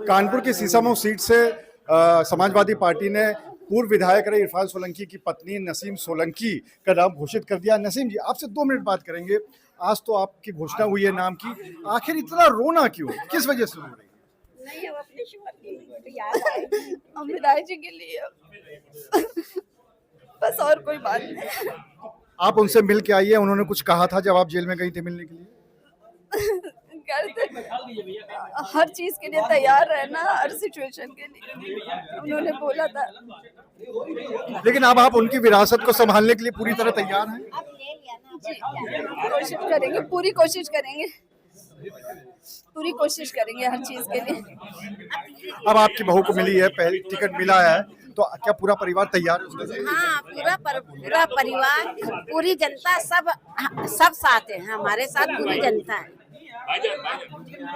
कानपुर की सीसामऊ सीट से समाजवादी पार्टी ने पूर्व विधायक रहे इरफान सोलंकी की पत्नी नसीम सोलंकी का नाम घोषित कर दिया। नसीम जी, आपसे 2 मिनट बात करेंगे। आज तो आपकी घोषणा हुई है नाम की, आखिर इतना रोना क्यों, किस वजह से रो रही है? नहीं, अब अपने शोहर की याद आएगी अमृताई जी के लिए। बस और कोई बात नहीं। आप उनसे मिल के आइए, उन्होंने कुछ कहा था जब आप जेल में गई थी मिलने के लिए? हर चीज के लिए तैयार रहना, हर सिचुएशन के लिए उन्होंने बोला था। लेकिन अब आप उनकी विरासत को संभालने के लिए पूरी तरह तैयार हैं? जी, कोशिश करेंगे, पूरी कोशिश करेंगे, पूरी कोशिश करेंगे हर चीज के लिए। अब आपकी बहू को मिली है, पहली टिकट मिला है, तो क्या पूरा परिवार तैयार है उसके लिए? हाँ, पूरा परिवार, पूरी जनता, सब साथ है, हमारे साथ पूरी जनता है।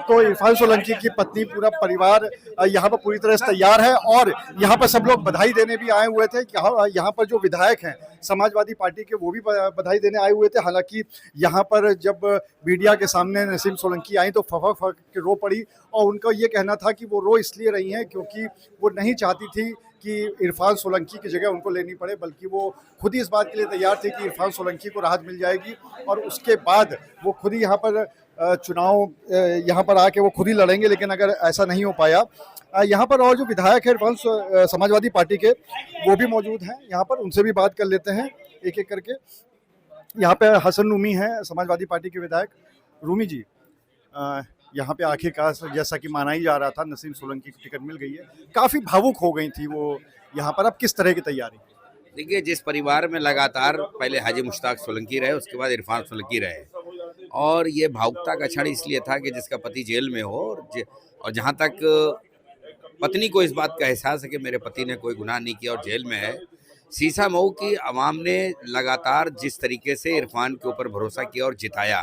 तो इरफान सोलंकी की पत्नी, पूरा परिवार यहाँ पर पूरी तरह से तैयार है और यहाँ पर सब लोग बधाई देने भी आए हुए थे। यहाँ पर जो विधायक हैं समाजवादी पार्टी के, वो भी बधाई देने आए हुए थे। हालांकि यहाँ पर जब मीडिया के सामने नसीम सोलंकी आई तो फक के रो पड़ी और उनका ये कहना था कि वो रो इसलिए रही हैं क्योंकि वो नहीं चाहती थी कि इरफान सोलंकी की जगह उनको लेनी पड़े, बल्कि वो खुद ही इस बात के लिए तैयार थे कि इरफान सोलंकी को राहत मिल जाएगी और उसके बाद वो खुद ही यहाँ पर चुनाव यहाँ पर आके वो खुद ही लड़ेंगे। लेकिन अगर ऐसा नहीं हो पाया, यहाँ पर और जो विधायक है इरफान समाजवादी पार्टी के, वो भी मौजूद हैं यहाँ पर, उनसे भी बात कर लेते हैं एक एक करके। यहाँ पे हसन रूमी हैं, समाजवादी पार्टी के विधायक। रूमी जी, यहाँ पे आखिरकार जैसा कि माना ही जा रहा था नसीम सोलंकी को टिकट मिल गई है, काफ़ी भावुक हो गई थी वो यहाँ पर, अब किस तरह की तैयारी? देखिए, जिस परिवार में लगातार पहले हाजी मुश्ताक सोलंकी रहे, उसके बाद इरफान सोलंकी रहे, और ये भावुकता का क्षण इसलिए था कि जिसका पति जेल में हो और जहाँ तक पत्नी को इस बात का एहसास है कि मेरे पति ने कोई गुनाह नहीं किया और जेल में है, सीसामऊ की आवाम ने लगातार जिस तरीके से इरफान के ऊपर भरोसा किया और जिताया,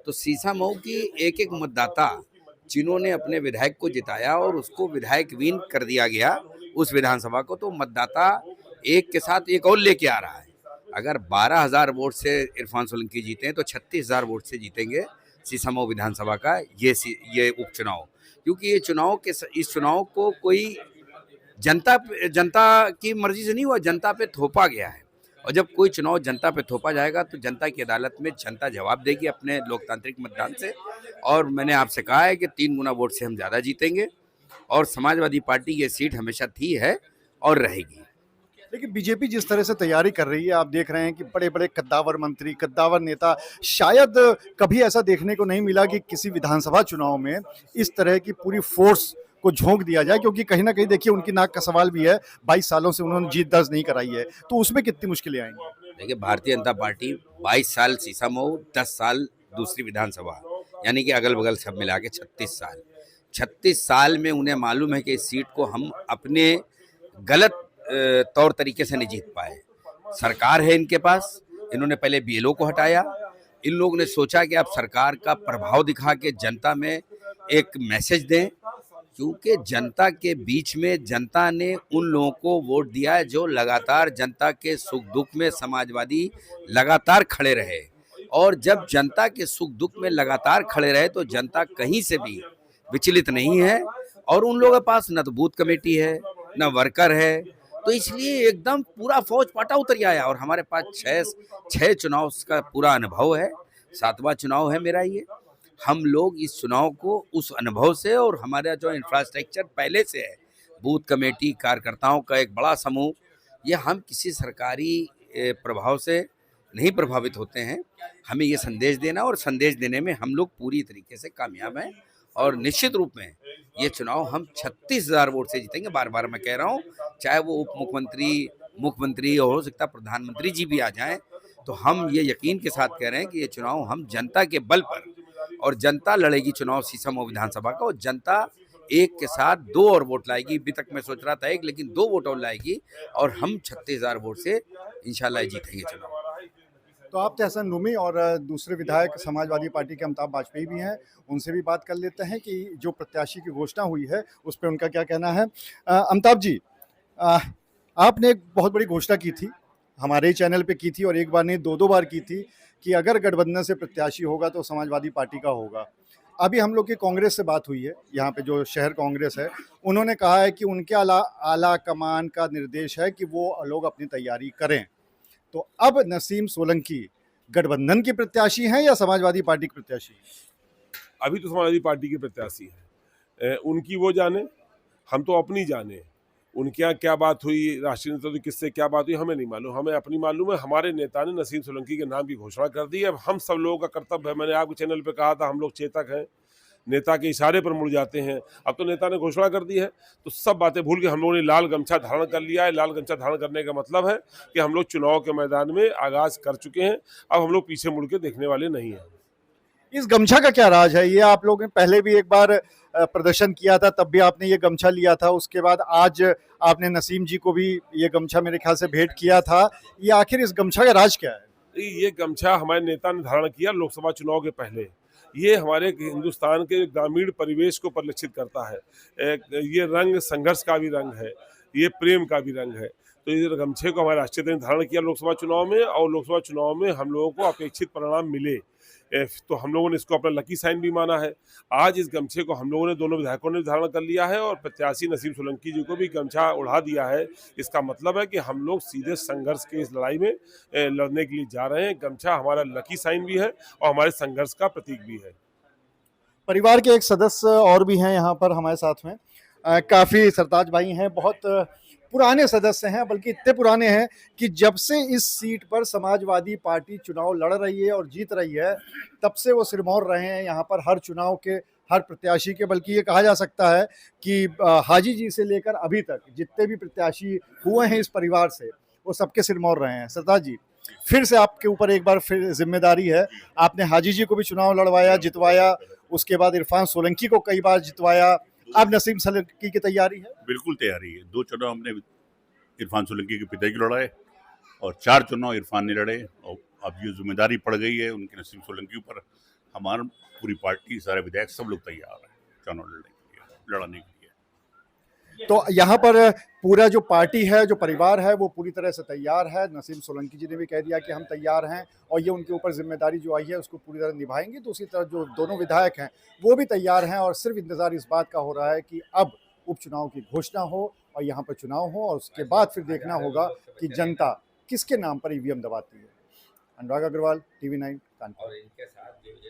तो सीसामऊ की एक एक मतदाता जिन्होंने अपने विधायक को जिताया और उसको विधायक विन कर दिया गया उस विधानसभा को, तो मतदाता एक के साथ एक और लेके आ रहा है। अगर 12,000 वोट से इरफान सोलंकी जीते हैं तो 36,000 वोट से जीतेंगे सीसामऊ विधानसभा का ये उपचुनाव, क्योंकि ये चुनाव के इस चुनाव को कोई जनता की मर्जी से नहीं हुआ, जनता पे थोपा गया है। और जब कोई चुनाव जनता पे थोपा जाएगा तो जनता की अदालत में जनता जवाब देगी अपने लोकतांत्रिक मतदान से। और मैंने आपसे कहा है कि 3 गुना वोट से हम ज़्यादा जीतेंगे और समाजवादी पार्टी ये सीट हमेशा थी है और रहेगी। लेकिन बीजेपी जिस तरह से तैयारी कर रही है, आप देख रहे हैं कि बड़े बड़े कद्दावर मंत्री, कद्दावर नेता, शायद कभी ऐसा देखने को नहीं मिला कि किसी विधानसभा चुनाव में इस तरह की पूरी फोर्स को झोंक दिया जाए, क्योंकि कहीं ना कहीं देखिए उनकी नाक का सवाल भी है, 22 सालों से उन्होंने जीत दर्ज नहीं कराई है, तो उसमें कितनी मुश्किलें आएंगी? देखिए, भारतीय जनता पार्टी 22 साल सीसामऊ, 10 साल दूसरी विधानसभा, यानी कि अगल बगल सब मिला के 36 साल में उन्हें मालूम है कि इस सीट को हम अपने गलत तौर तरीके से नहीं जीत पाए। सरकार है इनके पास, इन्होंने पहले बीएलओ को हटाया। इन लोगों ने सोचा कि आप सरकार का प्रभाव दिखा के जनता में एक मैसेज दें, क्योंकि जनता के बीच में जनता ने उन लोगों को वोट दिया है जो लगातार जनता के सुख दुख में समाजवादी लगातार खड़े रहे। और जब जनता के सुख दुख में लगातार खड़े रहे तो जनता कहीं से भी विचलित नहीं है, और उन लोगों के पास न तो बूथ कमेटी है न वर्कर है, तो इसलिए एकदम पूरा फौज पाटा उतर आया। और हमारे पास 6 चुनाव का पूरा अनुभव है, 7वां चुनाव है मेरा ये। हम लोग इस चुनाव को उस अनुभव से और हमारा जो इंफ्रास्ट्रक्चर पहले से है, बूथ कमेटी, कार्यकर्ताओं का एक बड़ा समूह, ये हम किसी सरकारी प्रभाव से नहीं प्रभावित होते हैं। हमें ये संदेश देना और संदेश देने में हम लोग पूरी तरीके से कामयाब हैं और निश्चित रूप में ये चुनाव हम 36,000 वोट से जीतेंगे। बार बार मैं कह रहा हूँ, चाहे वो उप मुख्यमंत्री, मुख्यमंत्री और हो सकता प्रधानमंत्री जी भी आ जाएं, तो हम ये यकीन के साथ कह रहे हैं कि ये चुनाव हम जनता के बल पर, और जनता लड़ेगी चुनाव सीसामऊ विधानसभा का, और जनता एक के साथ 2 और वोट लाएगी। अभी तक मैं सोच रहा था 1, लेकिन 2 वोट और लाएगी और हम 36,000 वोट से इंशाल्लाह जीतेंगे चुनाव। तो आप हसन रूमी और दूसरे विधायक समाजवादी पार्टी के अमिताभ बाजपेयी भी हैं, उनसे भी बात कर लेते हैं कि जो प्रत्याशी की घोषणा हुई है उस पर उनका क्या कहना है। अमिताभ जी, आपने एक बहुत बड़ी घोषणा की थी, हमारे ही चैनल पे की थी, और एक बार नहीं 2 बार की थी कि अगर गठबंधन से प्रत्याशी होगा तो समाजवादी पार्टी का होगा। अभी हम लोग की कांग्रेस से बात हुई है, यहाँ पे जो शहर कांग्रेस है, उन्होंने कहा है कि उनके आला कमान का निर्देश है कि वो लोग अपनी तैयारी करें। तो अब नसीम सोलंकी गठबंधन की प्रत्याशी हैं या समाजवादी पार्टी की प्रत्याशी? अभी तो समाजवादी पार्टी के प्रत्याशी हैं, उनकी वो जाने, हम तो अपनी जाने। उनके यहाँ क्या बात हुई, राष्ट्रीय नेता तो किससे क्या बात हुई हमें नहीं मालूम, हमें अपनी मालूम है। हमारे नेता ने नसीम सोलंकी के नाम की घोषणा कर दी है। अब हम सब लोगों का कर्तव्य है, मैंने आपके चैनल पे कहा था हम लोग चेतक हैं, नेता के इशारे पर मुड़ जाते हैं। अब तो नेता ने घोषणा कर दी है तो सब बातें भूल के हम लोगों ने लाल गमछा धारण कर लिया है। लाल गमछा धारण करने का मतलब है कि हम लोग चुनाव के मैदान में आगाज कर चुके हैं, अब हम लोग पीछे मुड़ के देखने वाले नहीं हैं। इस गमछा का क्या राज है? ये आप लोगों ने पहले भी एक बार प्रदर्शन किया था, तब भी आपने ये गमछा लिया था, उसके बाद आज आपने नसीम जी को भी ये गमछा मेरे ख्याल से भेंट किया था। ये आखिर इस गमछा का राज क्या है? ये गमछा हमारे नेता ने धारण किया लोकसभा चुनाव के पहले। ये हमारे हिंदुस्तान के ग्रामीण परिवेश को परिलक्षित करता है। ये रंग संघर्ष का भी रंग है, ये प्रेम का भी रंग है। तो ये गमछे को हमारे राष्ट्रीय ने धारण किया लोकसभा चुनाव में, और लोकसभा चुनाव में हम लोगों को अपेक्षित परिणाम मिले, तो हम लोगों ने इसको अपना लकी साइन भी माना है। आज इस गमछे को हम लोगों ने, दोनों विधायकों ने धारण कर लिया है और प्रत्याशी नसीम सोलंकी जी को भी गमछा उड़ा दिया है। इसका मतलब है कि हम लोग सीधे संघर्ष की इस लड़ाई में लड़ने के लिए जा रहे हैं। गमछा हमारा लकी साइन भी है और हमारे संघर्ष का प्रतीक भी है। परिवार के एक सदस्य और भी हैं यहाँ पर हमारे साथ में, काफी सरताज भाई हैं, बहुत पुराने सदस्य हैं, बल्कि इतने पुराने हैं कि जब से इस सीट पर समाजवादी पार्टी चुनाव लड़ रही है और जीत रही है, तब से वो सिरमौर रहे हैं यहाँ पर हर चुनाव के, हर प्रत्याशी के। बल्कि ये कहा जा सकता है कि हाजी जी से लेकर अभी तक जितने भी प्रत्याशी हुए हैं इस परिवार से, वो सबके सिरमौर रहे हैं। सरताज जी, फिर से आपके ऊपर एक बार फिर जिम्मेदारी है। आपने हाजी जी को भी चुनाव लड़वाया, जितवाया, उसके बाद इरफान सोलंकी को कई बार जितवाया, अब नसीम सोलंकी की तैयारी है? बिल्कुल तैयारी है। 2 चुनाव हमने इरफान सोलंकी के पिता की लड़ाए और 4 चुनाव इरफान ने लड़े, और अब ये जिम्मेदारी पड़ गई है उनके नसीम सोलंकी ऊपर। हमारी पूरी पार्टी, सारे विधायक, सब लोग तैयार हैं चुनाव लड़ने के लिए। तो यहाँ पर पूरा जो पार्टी है, जो परिवार है, वो पूरी तरह से तैयार है। नसीम सोलंकी जी ने भी कह दिया कि हम तैयार हैं और ये उनके ऊपर जिम्मेदारी जो आई है उसको पूरी तरह निभाएंगे। दूसरी तरफ जो दोनों विधायक हैं वो भी तैयार हैं और सिर्फ इंतजार इस बात का हो रहा है कि अब उपचुनाव की घोषणा हो और यहाँ पर चुनाव हो, और उसके बाद फिर देखना होगा कि जनता किसके नाम पर ईवीएम दबाती है। अनुराग अग्रवाल, TV9, कानपुर।